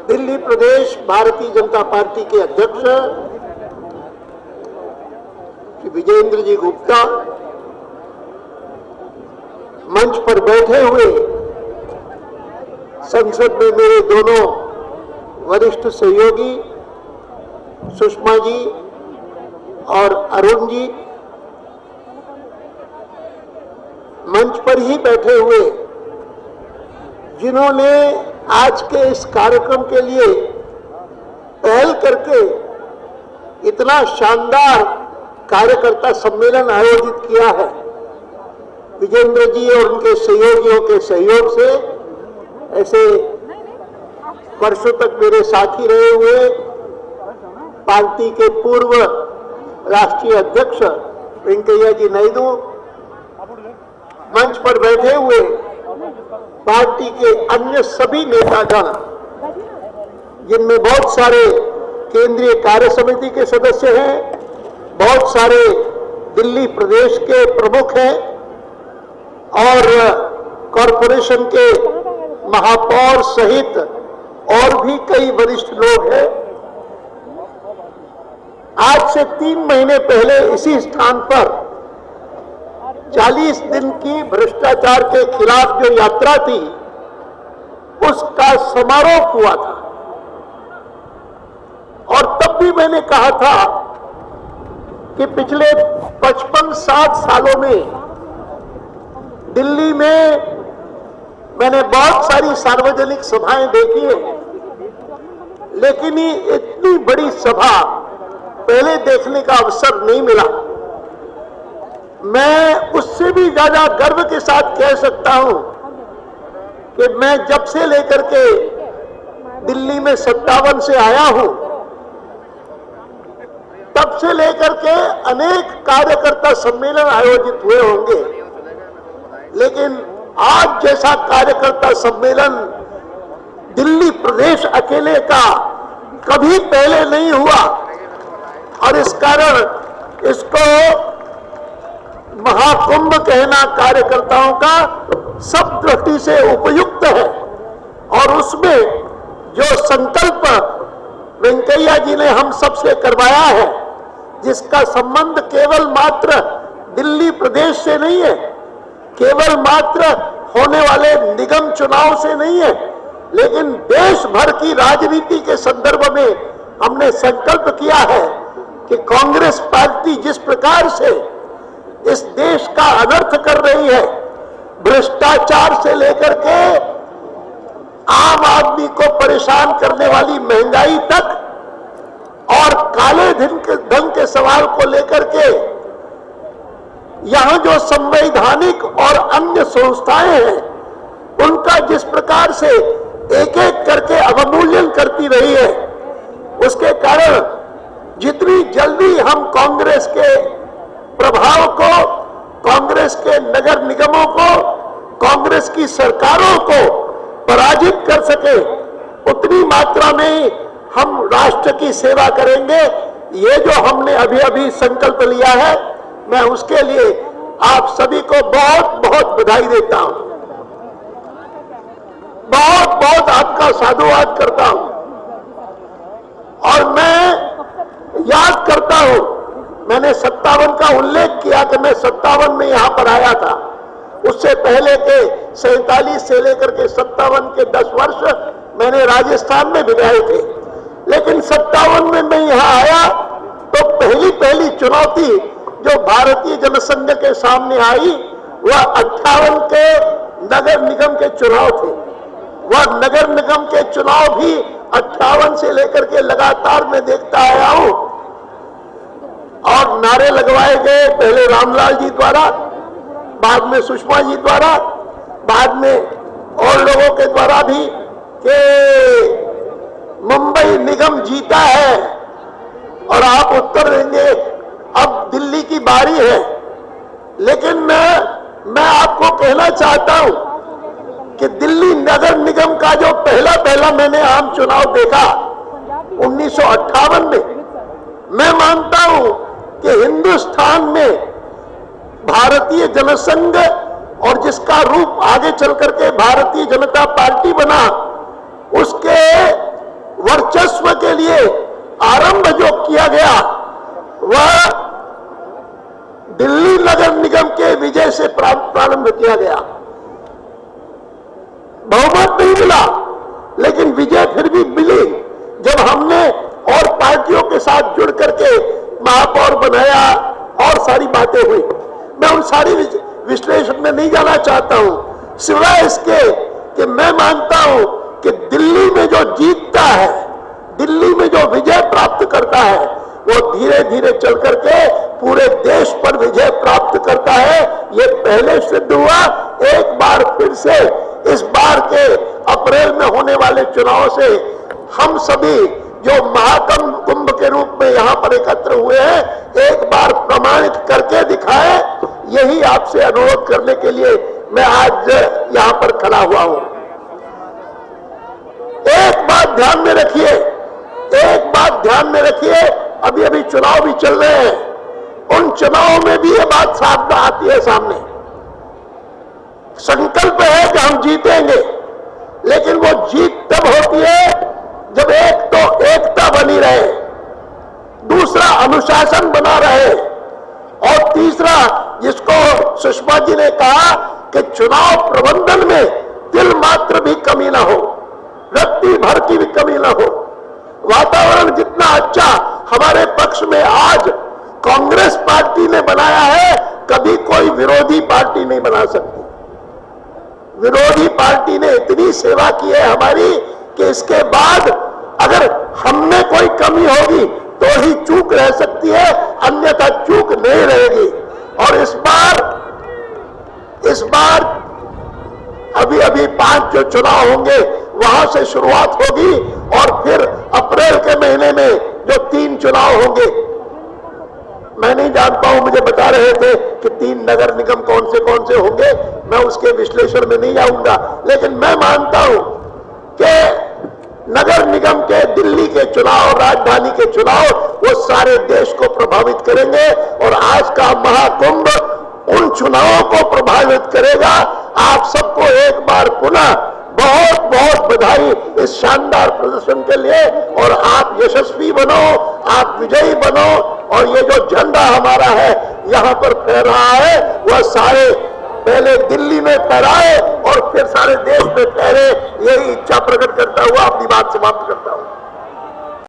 दिल्ली प्रदेश Bharatiya Janata party के अध्यक्ष श्री विजेंद्र जी गुप्ता मंच पर बैठे हुए संसद में मेरे दोनों वरिष्ठ सहयोगी सुषमा जी और अरुण जी, मंच पर ही बैठे हुए जिन्होंने आज के इस कार्यक्रम के लिए पहल करके इतना शानदार कार्यकर्ता सम्मेलन आयोजित किया है, विजेंद्र जी और उनके सहयोगियों के सहयोग से, ऐसे वर्षों तक मेरे साथी रहे हुए पार्टी के पूर्व राष्ट्रीय अध्यक्ष वेंकैया जी नायडू, मंच पर बैठे हुए पार्टी के अन्य सभी नेतागण, जिनमें बहुत सारे केंद्रीय कार्य समिति के सदस्य हैं, बहुत सारे दिल्ली प्रदेश के प्रमुख हैं और कॉरपोरेशन के महापौर सहित और भी कई वरिष्ठ लोग हैं। आज से 3 महीने पहले इसी स्थान पर 40 दिन की भ्रष्टाचार के खिलाफ जो यात्रा थी, उसका समारोह हुआ था और तब भी मैंने कहा था कि पिछले 55-60 सालों में दिल्ली में मैंने बहुत सारी सार्वजनिक सभाएं देखी हैं, लेकिन ये इतनी बड़ी सभा पहले देखने का अवसर नहीं मिला। मैं उससे भी ज्यादा गर्व के साथ कह सकता हूं कि मैं जब से लेकर के दिल्ली में 57 से आया हूं, तब से लेकर के अनेक कार्यकर्ता सम्मेलन आयोजित हुए होंगे, लेकिन आज जैसा कार्यकर्ता सम्मेलन दिल्ली प्रदेश अकेले का कभी पहले नहीं हुआ और इस कारण इसको महाकुंभ कहना कार्यकर्ताओं का सब दृष्टि से उपयुक्त है। और उसमें जो संकल्प वेंकैया जी ने हम सबसे करवाया है, जिसका संबंध केवल मात्र दिल्ली प्रदेश से नहीं है, केवल मात्र होने वाले निगम चुनाव से नहीं है, लेकिन देश भर की राजनीति के संदर्भ में हमने संकल्प किया है कि कांग्रेस पार्टी जिस प्रकार से इस देश का अनर्थ कर रही है, भ्रष्टाचार से लेकर के आम आदमी को परेशान करने वाली महंगाई तक और काले धन के सवाल को लेकर के यहां जो संवैधानिक और अन्य संस्थाएं हैं, उनका जिस प्रकार से एक एक करके अवमूल्यन करती रही है, उसके कारण जितनी जल्दी हम कांग्रेस के प्रभाव को, कांग्रेस के नगर निगमों को, कांग्रेस की सरकारों को पराजित कर सके, उतनी मात्रा में हम राष्ट्र की सेवा करेंगे। ये जो हमने अभी अभी संकल्प लिया है, मैं उसके लिए आप सभी को बहुत बहुत बधाई देता हूं, बहुत बहुत आपका साधुवाद करता हूं। और मैं याद करता हूं, मैंने 57 का उल्लेख किया कि मैं 57 में यहां पर आया था। उससे पहले के 47 से लेकर के 57 के 10 वर्ष मैंने राजस्थान में बिताए थे, लेकिन 57 में मैं यहां आया तो पहली चुनौती जो भारतीय जनसंघ के सामने आई, वह 58 के नगर निगम के चुनाव थे। वह नगर निगम के चुनाव भी 58 से लेकर के लगातार मैं देखता आया हूं और नारे लगवाए गए, पहले रामलाल जी द्वारा, बाद में सुषमा जी द्वारा, बाद में और लोगों के द्वारा भी कि मुंबई निगम जीता है और आप उत्तर देंगे, अब दिल्ली की बारी है। लेकिन मैं आपको कहना चाहता हूं कि दिल्ली नगर निगम का जो पहला मैंने आम चुनाव देखा 1958 में, मैं मानता हूं कि हिंदुस्तान में भारतीय जनसंघ और जिसका रूप आगे चल करके भारतीय जनता पार्टी बना, उसके वर्चस्व के लिए आरंभ जो किया गया वह दिल्ली नगर निगम के विजय से प्रारंभ किया गया। बहुमत नहीं मिला, लेकिन विजय फिर भी मिली जब हमने और पार्टियों के साथ जुड़ करके महापौर बनाया और सारी बातें हुई। मैं उन सारी विश्लेषण में नहीं जाना चाहता हूं, सिवाय इसके कि मैं मानता हूं कि दिल्ली में जो जीतता है, दिल्ली में जो विजय प्राप्त करता है, वो धीरे धीरे चल करके पूरे देश पर विजय प्राप्त करता है। ये पहले सिद्ध हुआ, एक बार फिर से इस बार के अप्रैल में होने वाले चुनाव से हम सभी जो महाकुंभ के रूप में यहां पर एकत्र हुए हैं, एक बार प्रमाणित करके दिखाएं। यही आपसे अनुरोध करने के लिए मैं आज यहां पर खड़ा हुआ हूं। एक बात ध्यान में रखिए, एक बात ध्यान में रखिए, अभी अभी चुनाव भी चल रहे हैं, उन चुनावों में भी ये बात साफ आती है सामने। संकल्प है कि हम जीतेंगे, लेकिन वो जीत तब होती है जब एक तो एकता बनी रहे, दूसरा अनुशासन बना रहे, और तीसरा जिसको सुषमा जी ने कहा कि चुनाव प्रबंधन में तिल मात्र भी कमी ना हो, रत्ती भर की भी कमी ना हो। वातावरण जितना अच्छा हमारे पक्ष में आज कांग्रेस पार्टी ने बनाया है, कभी कोई विरोधी पार्टी नहीं बना सकती। विरोधी पार्टी ने इतनी सेवा की है हमारी कि इसके बाद अगर हमने कोई कमी होगी तो ही चूक रह सकती है, अन्यथा चूक नहीं रहेगी। और इस बार अभी अभी 5 जो चुनाव होंगे वहां से शुरुआत होगी, और फिर अप्रैल के महीने में जो 3 चुनाव होंगे, मैं नहीं जानता हूं, मुझे बता रहे थे कि 3 नगर निगम कौन से होंगे, मैं उसके विश्लेषण में नहीं आऊंगा, लेकिन मैं मानता हूं कि नगर निगम के दिल्ली के चुनाव, राजधानी के चुनाव, वो सारे देश को प्रभावित करेंगे, और आज का महाकुंभ उन चुनावों को प्रभावित करेगा। आप सबको एक बार पुनः बहुत बहुत बधाई इस शानदार प्रदर्शन के लिए, और आप यशस्वी बनो, आप विजयी बनो, और ये जो झंडा हमारा है यहां पर फहर रहा है, वह सारे पहले दिल्ली में फहराए और फिर सारे देश में फहरे। यही इच्छा प्रकट करता हुआ अपनी बात समाप्त करता हूं।